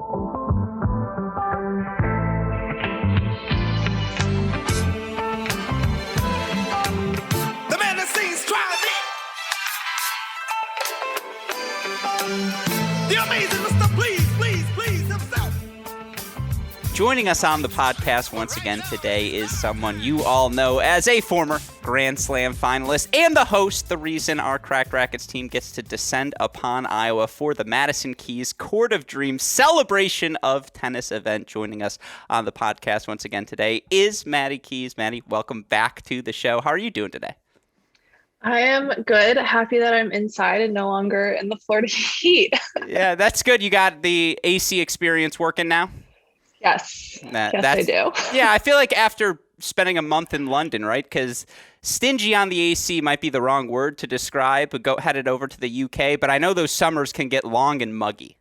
The man that sings tries it. The amazing Mr. Please himself. Joining us on the podcast once again today is someone you all know as a former Grand Slam finalist and the host, the reason our Cracked Racquets team gets to descend upon Iowa for the Madison Keys Court of Dreams celebration of tennis event. Joining us on the podcast once again today is Maddie Keys. Maddie, welcome back to the show. How are you doing today? I am good. Happy that I'm inside and no longer in the Florida heat. Yeah, that's good. You got the AC experience working now? Yes. I do. Yeah, I feel like after spending a month in London, right? Because stingy on the AC might be the wrong word to describe, but headed over to the UK. But I know those summers can get long and muggy.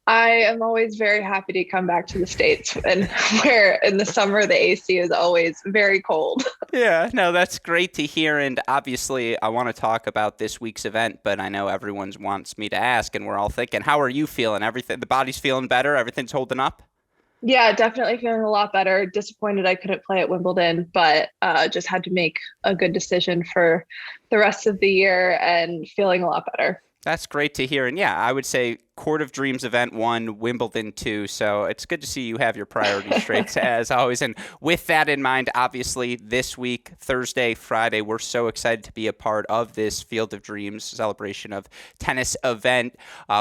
I am always very happy to come back to the States, and where in the summer the AC is always very cold. Yeah, no, that's great to hear. And obviously, I want to talk about this week's event, but I know everyone wants me to ask, and we're all thinking, how are you feeling? Everything, the body's feeling better? Everything's holding up? Yeah, definitely feeling a lot better. Disappointed I couldn't play at Wimbledon, but just had to make a good decision for the rest of the year and feeling a lot better. That's great to hear. And yeah, I would say Court of Dreams event 1, Wimbledon 2. So it's good to see you have your priorities straight as always. And with that in mind, obviously this week, Thursday, Friday, we're so excited to be a part of this Field of Dreams celebration of tennis event.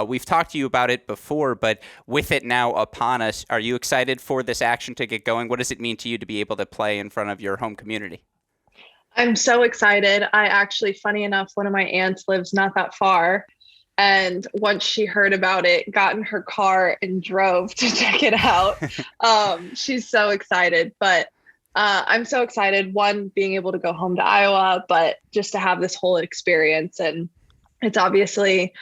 We've talked to you about it before, but with it now upon us, are you excited for this action to get going? What does it mean to you to be able to play in front of your home community? I'm so excited. I actually, funny enough, one of my aunts lives not that far. And once she heard about it, got in her car and drove to check it out. She's so excited, but I'm so excited, one, being able to go home to Iowa, but just to have this whole experience. And it's obviously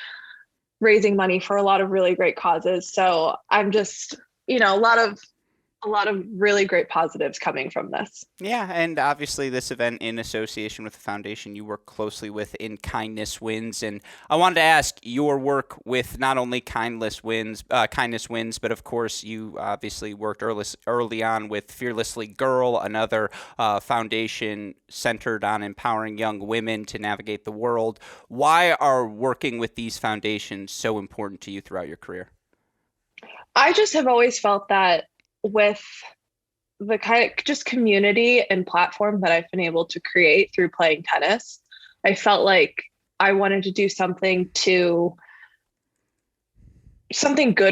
raising money for a lot of really great causes. So I'm just, a lot of really great positives coming from this. Yeah, and obviously this event in association with the foundation you work closely with in Kindness Wins. And I wanted to ask your work with not only Kindness Wins, but of course you obviously worked early on with Fearlessly Girl, another foundation centered on empowering young women to navigate the world. Why are working with these foundations so important to you throughout your career? I just have always felt that with the kind of just community and platform that I've been able to create through playing tennis, I felt like I wanted to do something good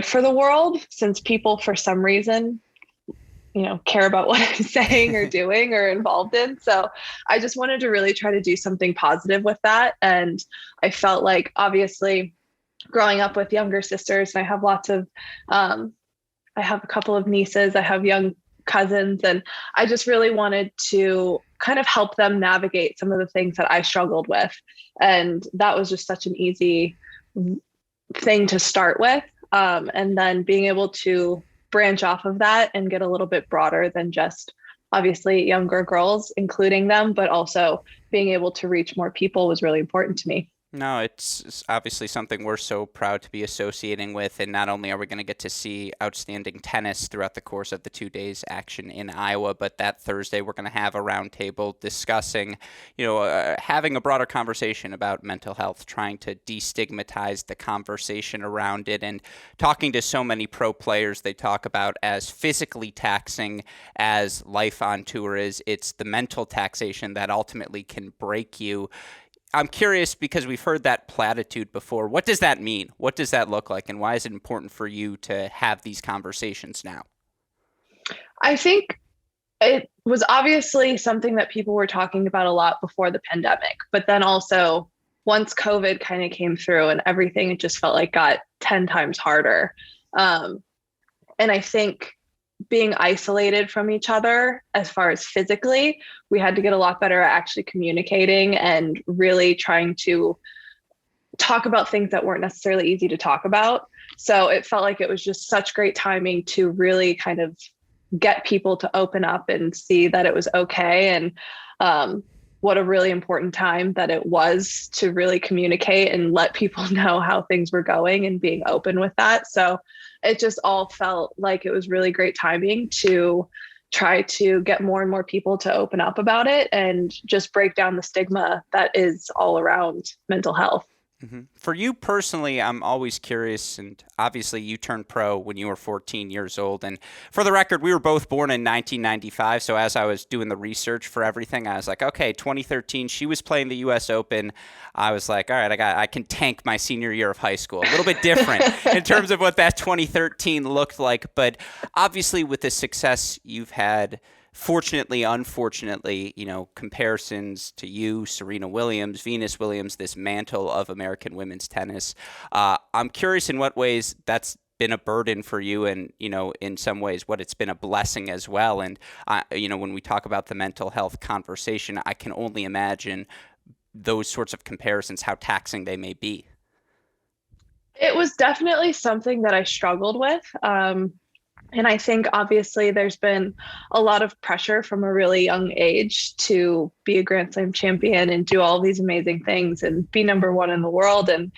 for the world, since people, for some reason, care about what I'm saying or doing or involved in. So I just wanted to really try to do something positive with that. And I felt like, obviously, growing up with younger sisters, and I have I have a couple of nieces, I have young cousins, and I just really wanted to kind of help them navigate some of the things that I struggled with. And that was just such an easy thing to start with. And then being able to branch off of that and get a little bit broader than just obviously younger girls, including them, but also being able to reach more people was really important to me. No, it's obviously something we're so proud to be associating with, and not only are we going to get to see outstanding tennis throughout the course of the 2 days action in Iowa, but that Thursday we're going to have a roundtable discussing, having a broader conversation about mental health, trying to destigmatize the conversation around it, and talking to so many pro players. They talk about as physically taxing as life on tour is. It's the mental taxation that ultimately can break you. I'm curious, because we've heard that platitude before. What does that mean? What does that look like? And why is it important for you to have these conversations now? I think it was obviously something that people were talking about a lot before the pandemic, but then also once COVID kind of came through and everything, it just felt like got 10 times harder. And I think being isolated from each other as far as physically, we had to get a lot better at actually communicating and really trying to talk about things that weren't necessarily easy to talk about. So it felt like it was just such great timing to really kind of get people to open up and see that it was okay. And what a really important time that it was to really communicate and let people know how things were going and being open with that. So it just all felt like it was really great timing to try to get more and more people to open up about it and just break down the stigma that is all around mental health. Mm-hmm. For you personally, I'm always curious, and obviously you turned pro when you were 14 years old. And for the record, we were both born in 1995. So as I was doing the research for everything, I was like, okay, 2013, she was playing the U.S. Open. I was like, all right, I can tank my senior year of high school. A little bit different in terms of what that 2013 looked like. But obviously with the success you've had, fortunately, unfortunately, comparisons to you, Serena Williams, Venus Williams, this mantle of American women's tennis. I'm curious in what ways that's been a burden for you, and, in some ways what it's been a blessing as well. And, when we talk about the mental health conversation, I can only imagine those sorts of comparisons, how taxing they may be. It was definitely something that I struggled with. And I think obviously there's been a lot of pressure from a really young age to be a Grand Slam champion and do all these amazing things and be number one in the world. And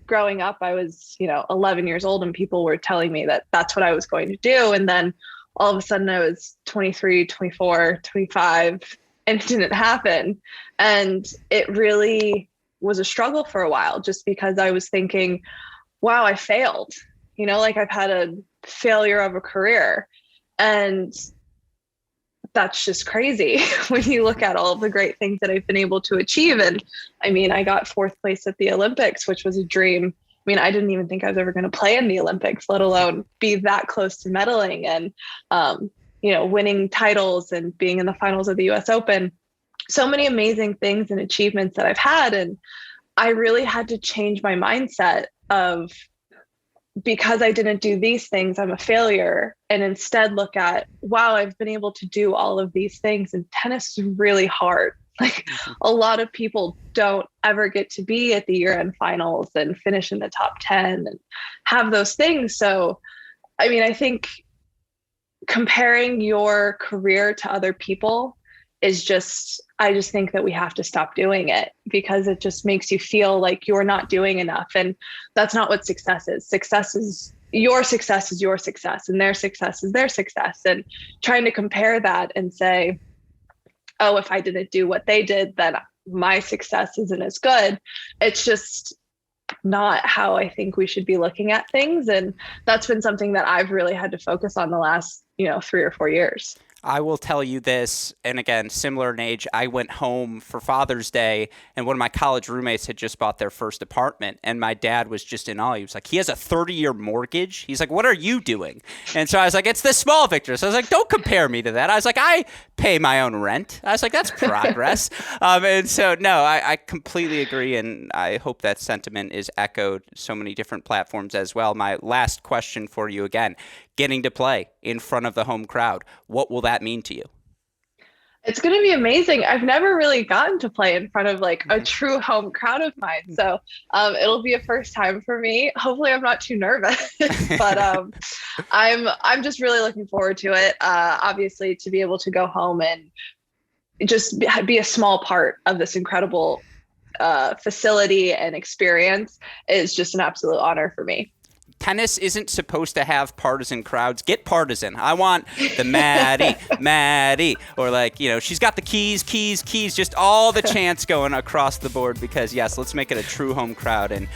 growing up, I was, 11 years old and people were telling me that that's what I was going to do. And then all of a sudden I was 23, 24, 25, and it didn't happen. And it really was a struggle for a while just because I was thinking, wow, I failed. I've had a failure of a career. And that's just crazy when you look at all of the great things that I've been able to achieve. And I mean, I got 4th place at the Olympics, which was a dream. I mean, I didn't even think I was ever going to play in the Olympics, let alone be that close to medaling and, winning titles and being in the finals of the US Open. So many amazing things and achievements that I've had. And I really had to change my mindset of, because I didn't do these things, I'm a failure, and instead look at, wow, I've been able to do all of these things, and tennis is really hard. A lot of people don't ever get to be at the year-end finals and finish in the top 10 and have those things. So, I mean, I think comparing your career to other people is I just think that we have to stop doing it because it just makes you feel like you're not doing enough. And that's not what success is. Success is your success, and their success is their success. And trying to compare that and say, oh, if I didn't do what they did, then my success isn't as good. It's just not how I think we should be looking at things. And that's been something that I've really had to focus on the last, 3 or 4 years. I will tell you this, and again, similar in age, I went home for Father's Day, and one of my college roommates had just bought their first apartment, and my dad was just in awe. He was like, he has a 30-year mortgage? He's like, what are you doing? And so I was like, it's the small victories. So I was like, don't compare me to that. I was like, I pay my own rent. I was like, that's progress. And so, no, I completely agree, and I hope that sentiment is echoed so many different platforms as well. My last question for you again, getting to play in front of the home crowd, what will that mean to you? It's going to be amazing. I've never really gotten to play in front of a true home crowd of mine. So it'll be a first time for me. Hopefully I'm not too nervous, but I'm just really looking forward to it. Obviously to be able to go home and just be a small part of this incredible facility and experience is just an absolute honor for me. Tennis isn't supposed to have partisan crowds. Get partisan. I want the Maddie, or she's got the keys, just all the chants going across the board because, yes, let's make it a true home crowd. And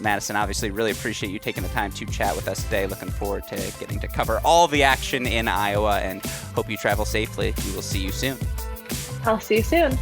Madison, obviously, really appreciate you taking the time to chat with us today. Looking forward to getting to cover all the action in Iowa and hope you travel safely. We will see you soon. I'll see you soon.